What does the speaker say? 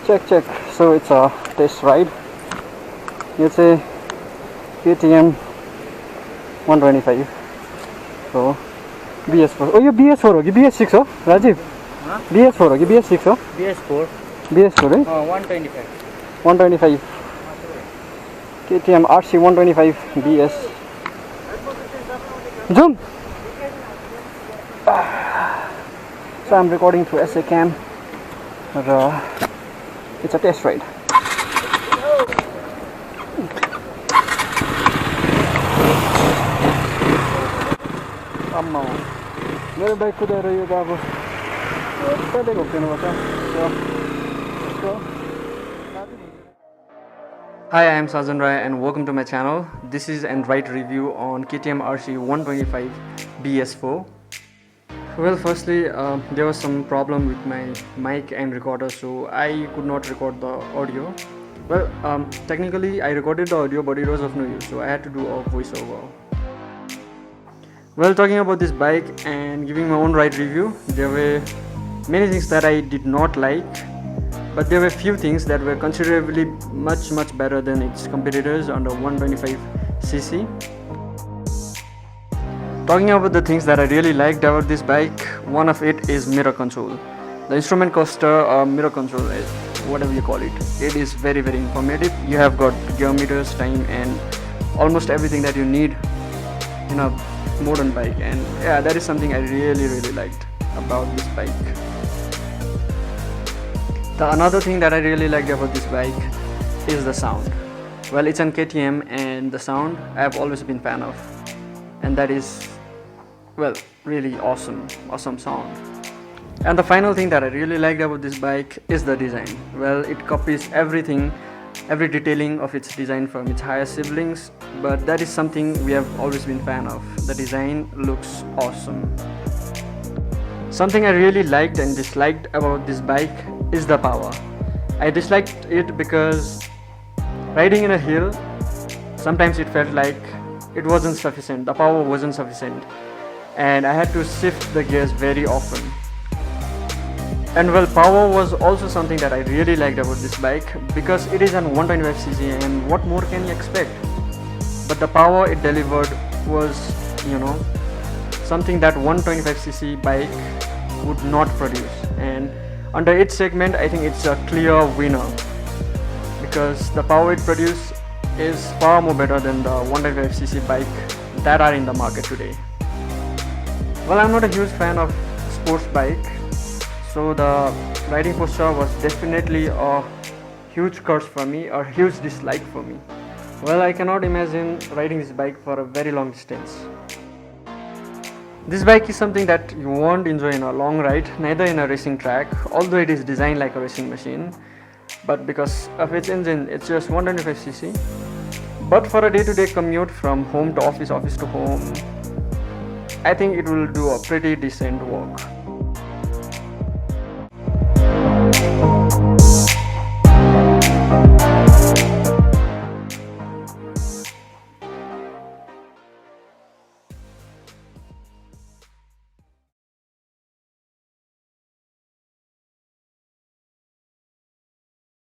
Check. So it's a test ride. It's a KTM 125. So BS4. Oh, you BS4 हो कि BS6 हो Rajiv? BS4 हो कि BS6 हो? BS4. BS4 है? 125. 125. KTM RC 125 BS. Zoom. So I'm recording through SA Cam. It's a test ride. मेरो bike कुदाएर यो त अब कतै घुम्नुपर्छ. So let's go. Hi, I am Sajan Rai and welcome to my channel. This is an ride review on KTM RC 125 BS4. Well, firstly, there was some problem with my mic and recorder, so I could not record the audio. Well, technically I recorded the audio, but it was of no use, so I had to do a voiceover. Well, talking about this bike and giving my own ride review, there were many things that I did not like, but there were few things that were considerably much better than its competitors on the 125cc. Talking about the things that I really liked about this bike, one of it is mirror control. The instrument cluster or mirror control, whatever you call it, it is very informative. You have got gear meters, time, and almost everything that you need in a modern bike, and yeah, that is something I really liked about this bike. Another thing that I really liked about this bike is the sound. Well, it's an KTM, and the sound I have always been fan of, and that is, well, really awesome sound. And the final thing that I really liked about this bike is the design. Well, it copies every detailing of its design from its higher siblings, but that is something we have always been fan of. The design looks awesome. Something I really liked and disliked about this bike is the power. I disliked it because riding in a hill, sometimes it felt like it wasn't sufficient, the power wasn't sufficient, and I had to shift the gears very often. And well, power was also something that I really liked about this bike, because it is an 125cc and what more can you expect? But the power it delivered was, something that 125cc bike would not produce. And under its segment, I think it's a clear winner, because the power it produced is far more better than the 125cc bike that are in the market today. Well, I'm not a huge fan of sports bike, so the riding posture was definitely a huge curse for me, or huge dislike for me. Well, I cannot imagine riding this bike for a very long distance. This bike is something that you won't enjoy in a long ride, neither in a racing track, although it is designed like a racing machine, but because of its engine, it's just 125cc. But for a day-to-day commute from home to office, office to home, I think it will do a pretty decent work.